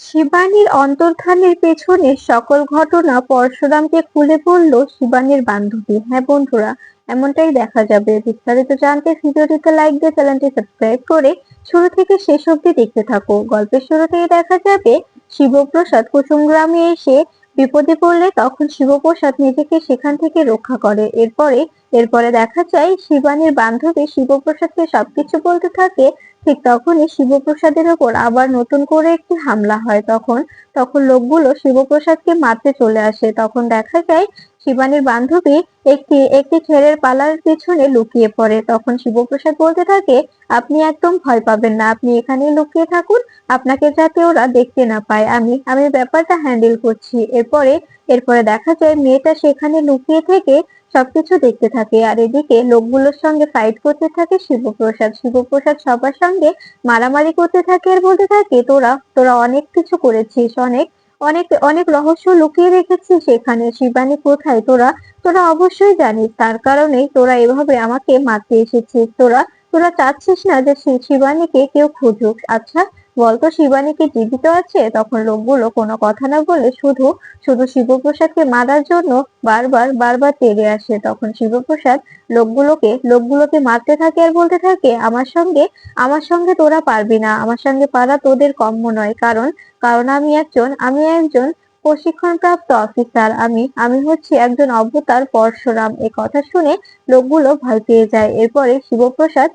শিবানীর অন্তর্ধানের পেছনে সকল ঘটনা পরশুরামকে খুলে বলল শিবানীর বান্ধবী। হ্যাঁ বন্ধুরা, এমনটাই দেখা যাবে। বিস্তারিত জানতে ভিডিওটিতে লাইক দিয়ে চ্যানেলটি সাবস্ক্রাইব করে শুরু থেকে শেষ অবধি দেখতে থাকো। গল্পের শুরুতেই দেখা যাবে শিবপ্রসাদ কুসুম গ্রামে এসে বিপদে পড়লে তখন শিবপ্রসাদ নিজেকে সেখান থেকে রক্ষা করে। এরপরে দেখা যায় শিবানীর বান্ধবী শিবপ্রসাদকে সবকিছু বলতে থাকে। ঠিক তখনই শিবপ্রসাদের ওপর আবার নতুন করে একটি হামলা হয়। তখন তখন লোকগুলো শিবপ্রসাদকে মারতে চলে আসে। তখন দেখা যায় শিবানীর বান্ধবী একটি একটি ছেলের পালার পিছনে লুকিয়ে পড়ে। তখন শিবপ্রসাদ বলতে থাকে, আপনি একদম ভয় পাবেন না, আপনি এখানেই লুকিয়ে থাকুন, আপনাকে যাতে ওরা দেখতে না পায়, আমি আমি ব্যাপারটা হ্যান্ডেল করছি। এরপরে দেখা যায় মেয়েটা সেখানে লুকিয়ে থেকে সবকিছু দেখতে থাকে। আর এদিকে লোকগুলোর সঙ্গে ফাইট করতে থাকে শিবপ্রসাদ সবার সঙ্গে মারামারি করতে থাকে আর বলতে থাকে, তোরা তোরা অনেক কিছু করেছিস, অনেক অনেক অনেক রহস্য লুকিয়ে রেখেছিস সেখানে। শিবানী কোথায়? তোরা তোরা অবশ্যই জানিস, তার কারণেই তোরা এভাবে আমাকে মারতে এসেছিস। তোরা তোরা চাচ্ছিস না যে শিবানীকে কেউ খুঁজুক। আচ্ছা বলতো, শিবানী কি জীবিত আছে? তখন লোকগুলো কোনো কথা না বলে শুধু শুধু শিবপ্রসাদকে মারার জন্য বারবার বারবার তেড়ে আসে। তখন শিবপ্রসাদ লোকগুলোকে মারতে থাকে আর বলতে থাকে, আমার সঙ্গে তোরা পারবি না, আমার সঙ্গে পারা তোদের কম্য নয়। কারণ কারণ আমি একজন প্রশিক্ষণপ্রাপ্ত অফিসার। আমি হচ্ছি একজন অবতার পরশুরাম। এ কথা শুনে লোকগুলো ভয় পেয়ে যায়। এরপরে শিবপ্রসাদ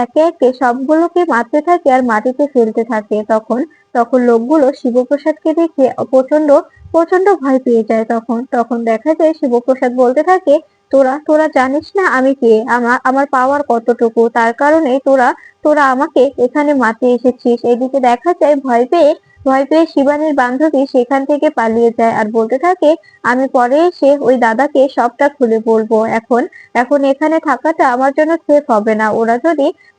একে একে সবগুলোকে মারতে থাকে আর মাটিতে ফেলতে থাকে। তখন তখন লোকগুলো শিবপ্রসাদকে দেখে প্রচন্ড প্রচন্ড ভয় পেয়ে যায়। তখন তখন দেখা যায় শিবপ্রসাদ বলতে থাকে, তোরা তোরা জানিস না আমি কে, আমার আমার পাওয়ার কতটুকু, তার কারণে তোরা তোরা আমাকে এখানে মারতে এসেছিস। এদিকে দেখা যায় ভয় পেয়ে শিবানীর বান্ধবী সেখান থেকে পালিয়ে যায় আর বলতে থাকে, আমি পরে এসে ওই দাদাকে সবটা খুলে বলবো। এখন এখন এখানে থাকাটা আমার জন্য সেফ হবে না।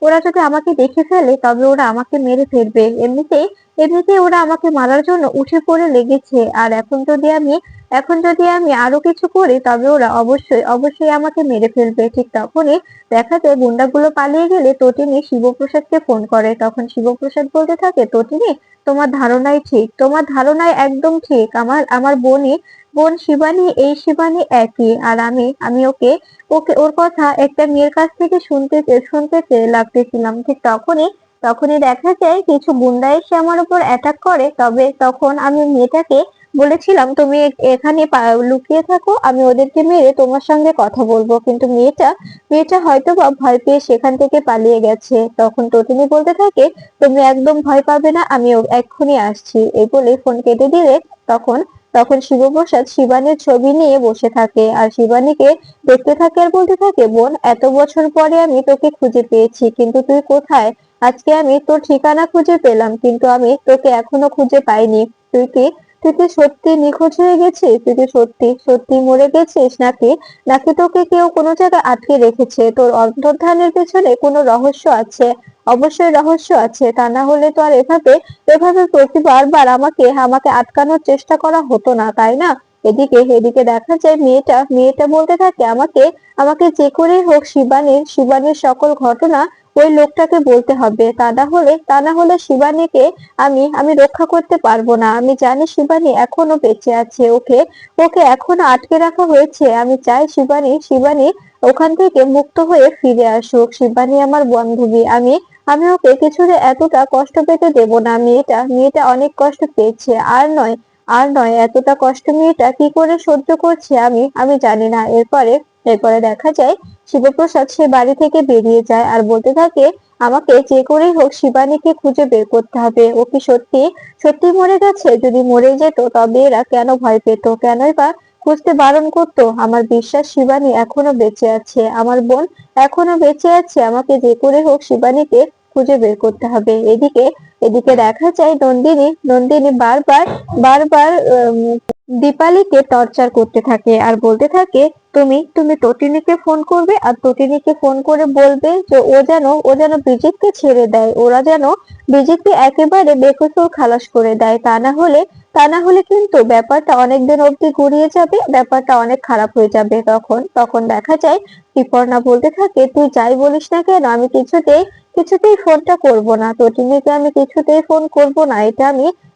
ওরা যদি আমাকে দেখে ফেলে তবে ওরা আমাকে মেরে ফেলবে। এমনিতেই ওরা আমাকে মারার জন্য উঠে পড়ে লেগেছে। আর এখন যদি আমি আরো কিছু করি তবে ওরা অবশ্যই অবশ্যই আমাকে মেরে ফেলবে। ঠিক তখনই দেখা যায় গুন্ডাগুলো পালিয়ে গেলে তটিনী শিবপ্রসাদকে ফোন করে। তখন শিবপ্রসাদ বলতে থাকে, তটিনী, তোমার ধারণাই ঠিক, তোমার ধারণাই একদম ঠিক। আমার আমার বোন শিবানী, এই শিবানী একই। আর আমি আমি ওকে ওকে ওর কথা একটা মেয়ের কাছ থেকে শুনতে চেয়ে লাগতেছিলাম। ঠিক তখনই দেখা যায় কিছু গুন্ডা এসে আমার উপর অ্যাটাক করে। তবে তখন আমি মেয়েটাকে বলেছিলাম, তুমি এখানে লুকিয়ে থাকো, আমি ওদেরকে মেরে তোমার সঙ্গে কথা বলবো। কিন্তু মেয়েটা হয়তো বা ভয় পেয়ে সেখান থেকে পালিয়ে গেছে। তখন তটিনী বলতে থাকে, তুমি একদম ভয় পাবে না, আমি এক্ষুনি আসছি। এই বলে ফোন কেটে দিলে তখন তখন শিবপ্রসাদ শিবানীর ছবি নিয়ে বসে থাকে আর শিবানীকে দেখতে থাকে আর বলতে থাকে, বোন, এত বছর পরে আমি তোকে খুঁজে পেয়েছি, কিন্তু তুই কোথায়? আজকে আমি তোর ঠিকানা খুঁজে পেলাম, কিন্তু আমি তোকে এখনো খুঁজে পাইনি। তুই কি তুই কি সত্যি নিখোঁজ হয়ে গেছিস? তুই কি সত্যি সত্যি মরে গেছিস, নাকি নাকি তোকে কেউ কোনো জায়গায় আটকে রেখেছে? তোর অন্তর্ধানের পেছনে কোনো রহস্য আছে, অবশ্যই রহস্য আছে। তা না হলে তো আর এভাবে এভাবে প্রতিবার আমাকে আমাকে আটকানোর চেষ্টা করা হতো না, তাই না? এদিকে দেখা যায় মেয়েটা বলতে থাকে, আমাকে আমাকে যে করেই হোক শিবানীর সকল ঘটনা ওই লোকটাকে বলতে হবে। তা না হলে শিবানীকে আমি রক্ষা করতে পারবো না। আমি জানি শিবানী এখনো বেঁচে আছে, ওকে ওকে এখনো আটকে রাখা হয়েছে। আমি চাই শিবানী ওখান থেকে মুক্ত হয়ে ফিরে আসুক। শিবানী আমার বান্ধবী, আমি ওকে কিছুতে এতটা কষ্ট পেতে দেব না। মেয়েটা অনেক কষ্ট পেয়েছে, আর নয় এতটা কষ্ট মেয়েটা কি করে সহ্য করছে আমি জানি না। এরপরে দেখা যায় শিবপ্রসাদ সে বাড়ি থেকে বেরিয়ে যায় আর বলতে থাকে, আমাকে যে করেই হোক শিবানীকে খুঁজে বের করতে হবে। ও কি সত্যি সত্যি মরে গেছে? যদি মরে যেত তবে এরা কেন ভয় পেত, কেনই বা খুঁজতে বারণ করতো? আমার বিশ্বাস শিবানী এখনো বেঁচে আছে, আমার বোন এখনো বেঁচে আছে। আমাকে যে করে হোক শিবানীকে খুঁজে বের করতে হবে। এদিকে দেখা যায় নন্দিনী বারবার বারবার দীপালিকে টর্চার করতে থাকে আর বলতে থাকে, তুমি তটিনীকে ফোন করবে আর তটিনীকে ফোন করে বলবে যে ও যেন বিজিতকে ছেড়ে দেয়, ওরা যেন বিজিতকে একেবারে বেকসুর খালাস করে দেয়। তা না হলে কিন্তু ব্যাপারটা অনেকদিন অব্দি গড়িয়ে যাবে, ব্যাপারটা অনেক খারাপ হয়ে যাবে। তখন দেখা যায় ঋপর্ণা বলতে থাকে, তুই যাই বলিস না কেন, আমি কিছুতেই ফোনটা করব না, তটিনীকে আমি কিছুতেই ফোন করব না।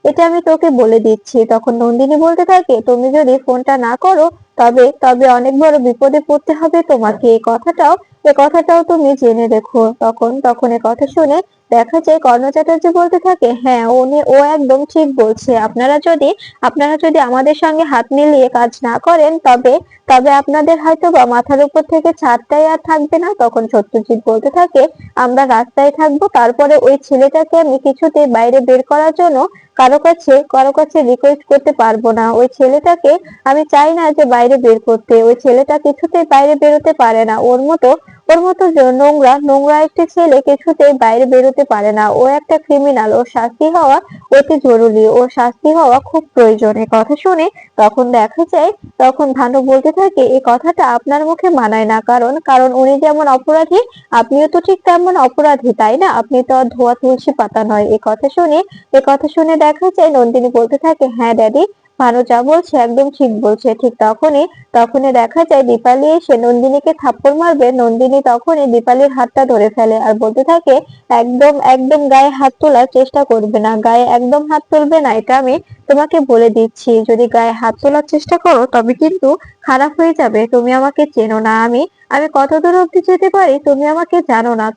এটা আমি তোকে বলে দিচ্ছি। তখন নন্দিনী বলতে থাকে, তুমি যদি ফোনটা না করো তবে তবে অনেক বড় বিপদে পড়তে হবে তোমাকে, এ কথাটাও তুমি জেনে রেখো। তখন তখন এ কথা শুনে দেখা যায় কর্ণ চ্যাটার্জি বলতে থাকে, হ্যাঁ ও একদম ঠিক বলছে। আপনারা যদি আমাদের সঙ্গে হাত মিলিয়ে কাজ না করেন তবে তবে আপনাদের হয়তো বা মাথার উপর থেকে ছাদটাই আর থাকবে না। তখন সত্যজিৎ বলতে থাকে, আমরা রাস্তায় থাকবো, তারপরে ওই ছেলেটাকে আমি কিছুতেই বাইরে বের করার জন্য কারো কাছে রিকোয়েস্ট করতে পারবো না। ওই ছেলেটাকে আমি চাই না যে বাইরে বের করতে। ওই ছেলেটা কিছুতেই বাইরে বেরোতে পারে না। ওর মতো নোংরা নোংরা একটি ছেলে কিছুতেই বাইরে বেরোতে পারে না। ও একটা ক্রিমিনাল। ওর শাস্তি হওয়া অতি জরুরি। ওর শাস্তি হওয়া খুব প্রয়োজন। এ কথা শুনে তখন দেখা যায়, তখন ভানু বলতে থাকে, এই কথাটা আপনার মুখে মানায় না। কারণ কারণ উনি যেমন অপরাধী, আপনিও তো ঠিক তেমন অপরাধী, তাই না? আপনি তো আর ধোয়া তুলসী পাতা নয়। এ কথা শুনে দেখা যায় নন্দিনী বলতে থাকে, হ্যাঁ ড্যাডি, ভানু যা বলছে একদম ঠিক বলছে। ঠিক তখনই দেখা যায় দীপালি এসে নন্দিনীকে থাপ্পড় মারবে। নন্দিনী তখনই দীপালির হাতটা ধরে ফেলে আর বলতে থাকে, একদম একদম গায়ে হাত তোলার চেষ্টা করবে না, গায়ে একদম হাত তুলবে না, এটা আমি তোমাকে বলে দিচ্ছি। যদি গায়ে হাত তোলার চেষ্টা করো তবে কিন্তু খারাপ হয়ে যাবে। তুমি আমাকে চেনো না। আমি কত দূর অব্দি যেতে পারি তুমি আমাকে জানো না।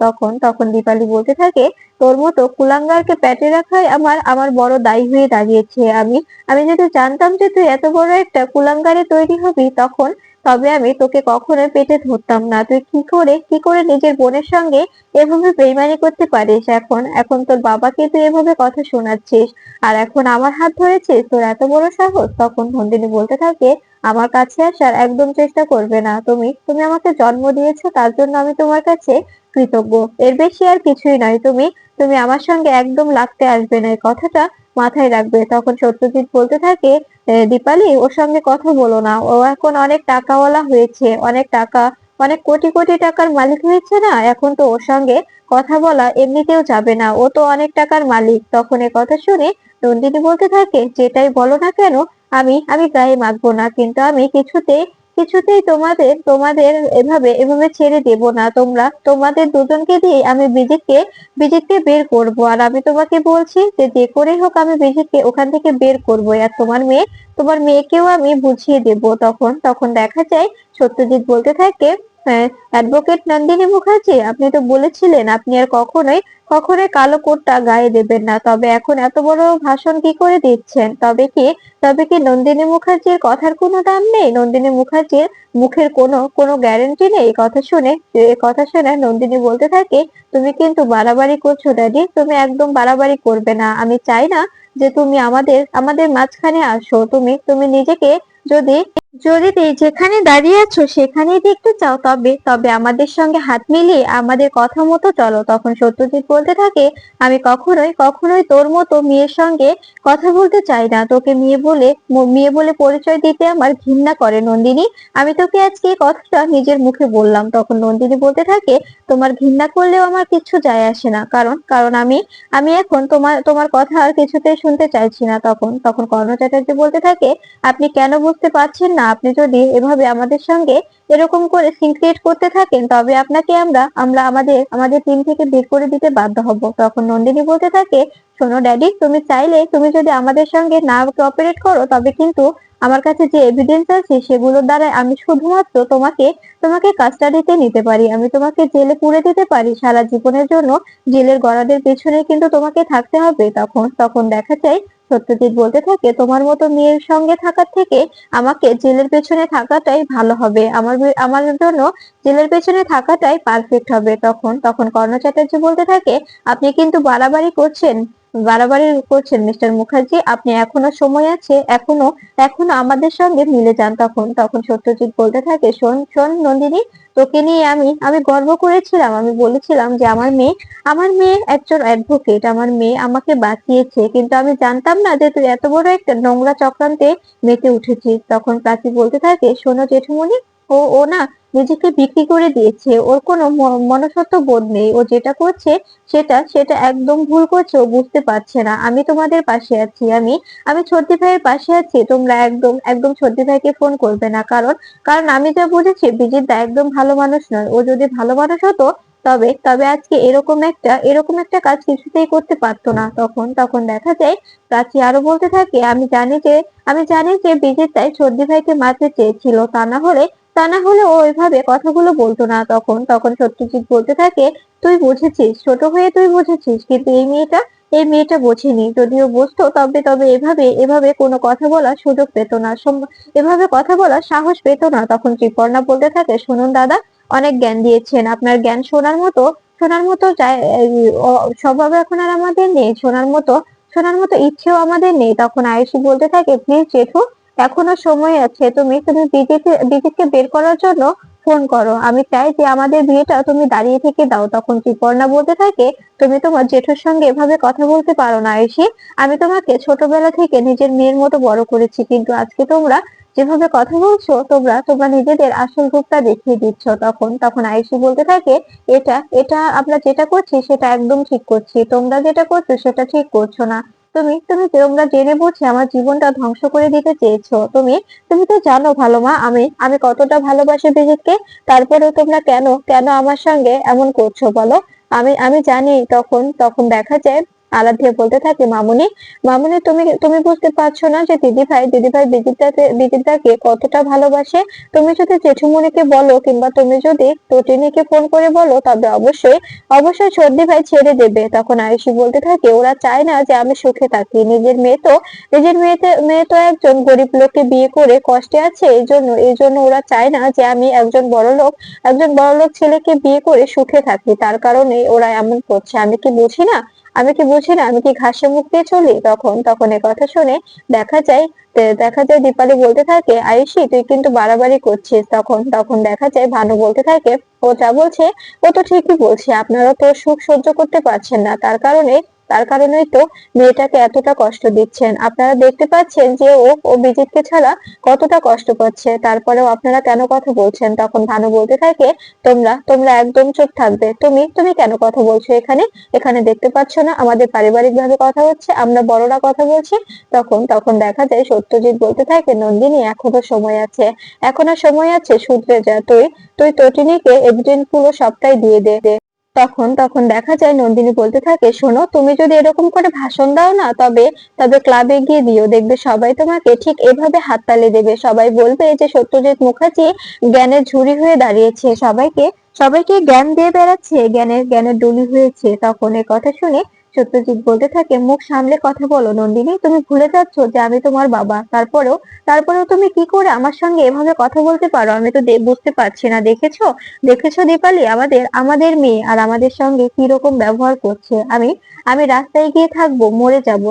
তখন দীপালি বলতে থাকে, তোর মতো কুলাঙ্গারকে পেটে রাখাই আমার আমার বড় দায় হয়ে দাঁড়িয়েছে। আমি যদি জানতাম যে তুই এত বড় একটা কুলাঙ্গারে তৈরি হবি, তবে আমি তোকে কখনোই পেটে ধরতাম না। তুই কি করে নিজের বোনের সঙ্গে এভাবে বেইমানি করতে পারিস? এখন তোর বাবাকে তুই এভাবে কথা শোনাচ্ছিস, আর এখন আমার হাত ধরেছিস? তোর এত বড় সাহস! তখন নন্দিনী বলতে থাকে, আমার কাছে আসার একদম চেষ্টা করবে না। তুমি আমাকে জন্ম দিয়েছো, তার জন্য আমি তোমার কাছে কৃতজ্ঞ। এর বেশি আর কিছুই নয়। তুমি আমার সঙ্গে একদম লাগতে আসবে না, এই কথাটা মাথায় রাখবে। তখন সত্যজিৎ বলতে থাকে, দীপালি, ওর সঙ্গে কথা বলো না। ও এখন অনেক টাকাওয়ালা হয়েছে, অনেক টাকা, অনেক কোটি কোটি টাকার মালিক হয়েছে না। এখন তো ওর সঙ্গে কথা বলা এমনিতেও যাবে না। ও তো অনেক টাকার মালিক। তখন এ কথা শুনে নন্দিনী বলতে থাকে, যেটাই বলো না কেন, আমি গায়ে মাখবো না। কিন্তু আমি কিছুতেই কিছুতেই তোমাদের তোমাদের এভাবে এভাবে ছেড়ে দেব না। তোমাদের দুজনকে দিয়ে আমি বিজিতকে বের করব। আর আমি তোমাকে বলছি যে যে করেই হোক আমি বিজিতকে ওখান থেকে বের করব। আর তোমার মেয়েকেও আমি বুঝিয়ে দেব। তখন দেখা যায় সত্যজিৎ বলতে থাকে, অ্যাডভোকেট নন্দিনী মুখার্জি, আপনি তো বলেছিলেন আপনি আর কখনোই কালো কোটটা গায়ে দেবেন না। তবে এখন এত বড় ভাষণ কি করে দিচ্ছেন? তবে কি নন্দিনী মুখার্জির কথার কোনো দাম নেই? নন্দিনী মুখার্জির মুখের কোনো গ্যারান্টি নেই? এ কথা শুনে নন্দিনী বলতে থাকে, তুমি কিন্তু বাড়াবাড়ি করছো ড্যাডি। তুমি একদম বাড়াবাড়ি করবে না। আমি চাই না যে তুমি আমাদের মাঝখানে আসো। তুমি নিজেকে যদি যদি যেখানে দাঁড়িয়ে আছো সেখানেই দেখতে চাও, তবে আমাদের সঙ্গে হাত মিলিয়ে আমাদের কথা মতো চলো। তখন সত্যজিৎ বলতে থাকে, আমি কখনোই তোর মতো মেয়ের সঙ্গে কথা বলতে চাই না। তোকে মেয়ে বলে পরিচয় দিতে আমার ঘৃণা করে নন্দিনী। আমি তোকে আজকে এই কথাটা নিজের মুখে বললাম। তখন নন্দিনী বলতে থাকে, তোমার ঘৃণা করলেও আমার কিচ্ছু যায় আসে না। কারণ আমি এখন তোমার কথা আর কিছুতেই শুনতে চাইছি না। তখন কর্ণ চ্যাটার্জি বলতে থাকে, আপনি কেন বুঝতে পারছেন না? আপনি যদি এভাবে আমাদের সঙ্গে এরকম করে সিন ক্রিয়েট করতে থাকেন তবে আপনাকে আমরা আমরা আমাদের আমাদের টিম থেকে বের করে দিতে বাধ্য হব। তখন নন্দিনী বলতে থাকে, শোনো ড্যাডি, তুমি যদি আমাদের সঙ্গে না কোঅপারেট করো তবে কিন্তু আমার কাছে যে এভিডেন্স আছে সেগুলোর দ্বারা আমি শুধুমাত্র তোমাকে কাস্টাডিতে নিতে পারি। আমি তোমাকে জেলে পুরে দিতে পারি সারা জীবনের জন্য। জেলের গড়াদের পেছনে কিন্তু তোমাকে থাকতে হবে। তখন দেখা যায় সত্যজিৎ বলতে থাকে, তোমার মতো মেয়ের সঙ্গে থাকার থেকে আমাকে জেলের পেছনে থাকাটাই ভালো হবে। আমার জন্য জেলের পেছনে থাকাটাই পারফেক্ট হবে। তখন কর্ণ চ্যাটার্জি বলতে থাকে, আপনি কিন্তু বাড়াবাড়ি করছেন মিস্টার মুখার্জি। আপনি এখনো সময় আছে, এখনো আমাদের সঙ্গে মিলে যান। তখন সত্যজিৎ বলতে থাকে, শোন শোন নন্দিনী, তোকে নিয়ে আমি গর্ব করেছিলাম। আমি বলেছিলাম যে আমার মেয়ে একজন অ্যাডভোকেট, আমার মেয়ে আমাকে বাঁচিয়েছে। কিন্তু আমি জানতাম না যে তুই এত বড় একটা নোংরা চক্রান্তে মেতে উঠেছিস। তখন প্রাচী বলতে থাকে, শোনো জেঠুমনি, ও না নিজেকে বিক্রি করে দিয়েছে। ওর কোনো মনুষ্যত্ব বোধ নেই। ও যেটা করছে সেটা একদম ভুল করছে। ও বুঝতে পারছে না। আমি তোমাদের পাশে আছি। আমি ছোটদি ভাইয়ের পাশে আছি। তোমরা একদম একদম ছোটদি ভাইকে ফোন করবে না। কারণ কারণ আমি যা বুঝেছি বিজিত দা একদম ভালো মানুষ নয়। ও যদি ভালো মানুষ হতো তবে তবে আজকে এরকম একটা কাজ কিছুতেই করতে পারতো না। তখন তখন দেখা যায় প্রাচী আরো বলতে থাকে, আমি জানি যে বিজিত তাই সর্দি ভাইকে মারতে চেয়েছিল, তা না হলে ও এভাবে কথাগুলো বলতো না। তখন তখন সত্যজিৎ বলতে থাকে, তুই বুঝেছিস, ছোট হয়ে তুই বুঝেছিস, কিন্তু এই মেয়েটা বোঝেনি। যদিও বুঝতো তবে তবে এভাবে এভাবে কোনো কথা বলার সুযোগ পেত না, এভাবে কথা বলার সাহস পেত না। তখন ত্রিপর্ণা বলতে থাকে, শুনুন দাদা, অনেক জ্ঞান দিয়েছেন, আপনার জ্ঞান শোনার মতো স্বভাব এখন আর আমাদের নেই, শোনার মতো ইচ্ছেও আমাদের নেই। তখন আয়ুষী বলতে থাকে, প্লিজ জেঠু, এখনো সময় আছে, তুমি বিজিতকে বের করার জন্য ফোন করো। আমি চাই যে আমাদের বিয়েটা তুমি দাঁড়িয়ে থেকে দাও। তখন ত্রিপর্ণা বলতে থাকে, তুমি তোমার জেঠুর সঙ্গে এভাবে কথা বলতে পারো না আয়ুষী। আমি তোমাকে ছোটবেলা থেকে নিজের মেয়ের মতো বড় করেছি, কিন্তু আজকে তোমরা যেভাবে কথা বলছো, তোমরা তোমরা নিজেদের আসল রূপটা দেখিয়ে দিচ্ছ। তখন তখন আয়ুষী বলতে থাকে, এটা এটা আমরা যেটা করছি সেটা একদম ঠিক করছি, তোমরা যেটা করছো সেটা ঠিক করছো না। তোমরা জেনে বুঝে আমার জীবনটা ধ্বংস করে দিতে চেয়েছো। তুমি তো জানো ভালো মা, আমি কতটা ভালোবাসি বিজিতকে। তারপরেও তোমরা কেন কেন আমার সঙ্গে এমন করছো বলো? আমি জানি। তখন তখন দেখা যায় আরাধ্যা বলতে থাকে, মামুনি, মামুনি, তুমি তুমি বুঝতে পারছো না যে দিদিভাই বিজিতাকে কতটা ভালোবাসে। তুমি যদি জেঠুমনিকে বলো, কিংবা তুমি যদি তটিনীকে ফোন করে বলো, তবে অবশ্যই অবশ্যই সর্দি ভাই ছেড়ে দেবে। তখন আয়ুষী বলতে থাকে, ওরা চায় না যে আমি সুখে থাকি। নিজের মেয়ে তো একজন গরিব লোককে বিয়ে করে কষ্টে আছে, এই জন্য ওরা চায় না যে আমি একজন বড়লোক ছেলেকে বিয়ে করে সুখে থাকি। তার কারণে ওরা এমন করছে। আমি কি ঘাসে মুখ দিয়ে চলি? তখন তখন এ কথা শুনে দেখা যায় দীপালি বলতে থাকে, আয়ুষী, তুই কিন্তু বাড়াবাড়ি করছিস। তখন তখন দেখা যায় ভানু বলতে থাকে, ও যা বলছে ও তো ঠিকই বলছে, আপনারা তো সুখ সহ্য করতে পারছেন না, তার কারণেই তো মেয়েটাকে এতটা কষ্ট দিচ্ছেন। আপনারা দেখতে পাচ্ছেন যে ও বিজিতকে ছাড়া কতটা কষ্ট পাচ্ছে, তারপরেও আপনারা কেন কথা বলছেন? তখন ভানু বলতে থাকে, তোমরা তোমরা একদম চুপ থাকবে। তুমি কেন কথা বলছো এখানে? এখানে দেখতে পাচ্ছ না আমাদের পারিবারিক ভাবে কথা হচ্ছে, আমরা বড়রা কথা বলছি? তখন তখন দেখা যায় সত্যজিৎ বলতে থাকে, নন্দিনী, এখনো সময় আছে, শুধরে যা। তুই তটিনীকে এভিডেন্স গুলো সবটাই দিয়ে দে। তখন তখন দেখা যায় নন্দিনী বলতে থাকে, শোনো, তুমি যদি এরকম করে ভাষণ দাও না, তবে তবে ক্লাবে গিয়ে দিও, দেখবে সবাই তোমাকে ঠিক এভাবে হাততালি দেবে। সবাই বলবে যে সত্যজিৎ মুখার্জি জ্ঞানের ঝুড়ি হয়ে দাঁড়িয়েছে, সবাইকে সবাইকে জ্ঞান দিয়ে বেড়াচ্ছে, জ্ঞানের জ্ঞানের ডুলি হয়েছে। তখন এ কথা শুনে সত্যজিৎ বলতে থাকে, মুখ সামলে কথা বলো নন্দিনী, তুমি ভুলে যাচ্ছ যে আমি তোমার বাবা। তারপরেও তুমি কি করে আমার সঙ্গে এভাবে কথা বলতে পারো? আমি তো বুঝতে পারছি না। দেখেছো দীপালি, আমাদের মেয়ে আর আমাদের সঙ্গে কি রকম ব্যবহার করছে। আমি রাস্তায় গিয়ে থাকবো, মরে যাব,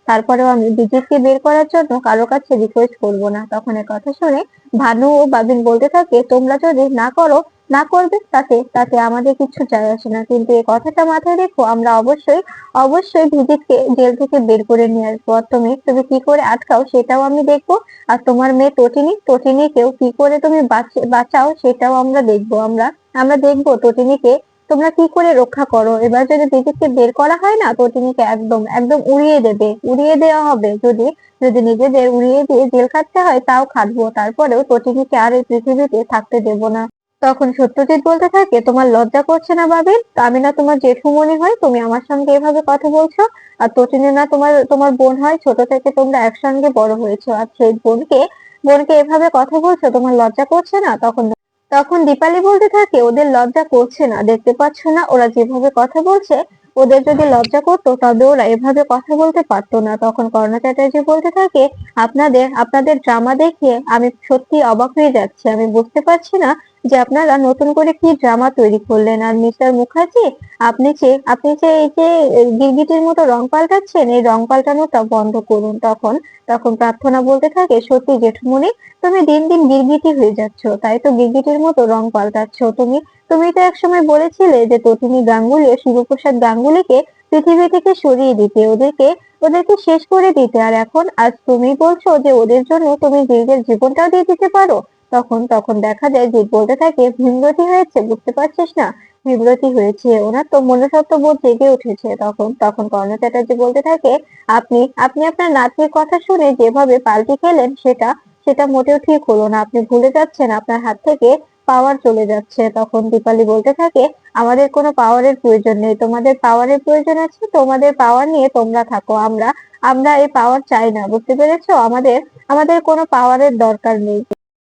তারপরেও আমি বিজিতকে বের করার জন্য কারো কাছে রিকোয়েস্ট করব না। তখন এ কথা শুনে ভানু ও বাবিন বলতে থাকে, তোমরা যদি না করবে, তাতে তাতে আমাদের কিচ্ছু যায় আসে না, কিন্তু এই কথাটা মাথায় রেখো, আমরা অবশ্যই অবশ্যই ভিজিটকে জেল থেকে বের করে নিয়ে আসবো। আর তুমি কি করে আটকাও সেটাও আমি দেখবো। আর তোমার মেয়ে তটিনীকেও কি করে তুমি বাঁচাও সেটাও আমরা দেখবো। আমরা দেখবো তটিনীকে তোমরা কি করে রক্ষা করো। এবার যদি বিজিতকে বের করা হয় না, তটিনীকে একদম একদম উড়িয়ে দেওয়া হবে। যদি যদি নিজেদের উড়িয়ে দিয়ে জেল খাটতে হয়, তাও খাটবো, তারপরেও তটিনীকে আর এই পৃথিবীতে থাকতে দেব না। তখন সত্যজিৎ বলতে থাকে, তোমার লজ্জা করছে না বাবিন? আমি না তোমার জেঠুমনি হয়, তুমি আমার সঙ্গে এভাবে কথা বলছো? আর তটিনী না তোমার বোন হয়, ছোট থেকে তোমরা একসঙ্গে বড় হয়েছো, আর সেই বোনকে এভাবে কথা বলছো, তোমার লজ্জা করছে না? তখন তখন দীপালি বলতে থাকে, ওদের লজ্জা করছে না, দেখতে পাচ্ছ না ওরা যেভাবে কথা বলছে? ওদের যদি লজ্জা করতো তবে ওরা এভাবে কথা বলতে পারতো না। তখন কর্ণা চ্যাটার্জি বলতে থাকে, আপনাদের ড্রামা দেখে আমি সত্যি অবাক হয়ে যাচ্ছি। আমি বুঝতে পারছি না যে আপনারা নতুন করে কি ড্রামা তৈরি করলেন। আর মিস্টার মুখার্জি, আপনি যে এই যে গিরগিটির মতো রং পাল্টাচ্ছেন, এই রং পাল্টানোটা বন্ধ করুন। তখন তখন প্রার্থনা বলতে থাকে, সত্যি জেঠুমনি, তুমি দিন দিন গিরগিটি হয়ে যাচ্ছ, তাই তো গিরগিটির মতো রং পাল্টাচ্ছ। তুমি তো একসময় বলেছিলে যে তটিনী গাঙ্গুলি ও শিবপ্রসাদ গাঙ্গুলিকে পৃথিবী থেকে সরিয়ে দিতে, ওদেরকে শেষ করে দিতে, আর এখন আজ তুমি বলছো যে ওদের জন্য তুমি নিজের জীবনটাও দিয়ে দিতে পারো। তখন তখন দেখা যায় যে বলতে থাকে, ভীমরতি হয়েছে, বুঝতে পারছিস না? ভীমরতি হয়েছে, ওনার তো মনুষ্যত্ব বোধ জেগে উঠেছে। তখন তখন কর্ণ চ্যাটার্জি বলতে থাকে, আপনি আপনার নাতির কথা শুনে যেভাবে পাল্টি খেলেন, সেটা সেটা মোটেও ঠিক হলো না। আপনি ভুলে যাচ্ছেন আপনার হাত থেকে পাওয়ার চলে যাচ্ছে। তখন দীপালি বলতে থাকে, আমাদের কোনো পাওয়ারের প্রয়োজন নেই, তোমাদের পাওয়ারের প্রয়োজন আছে, তোমাদের পাওয়ার নিয়ে তোমরা থাকো, আমরা আমরা এই পাওয়ার চাই না, বুঝতে পেরেছো? আমাদের আমাদের কোনো পাওয়ারের দরকার নেই।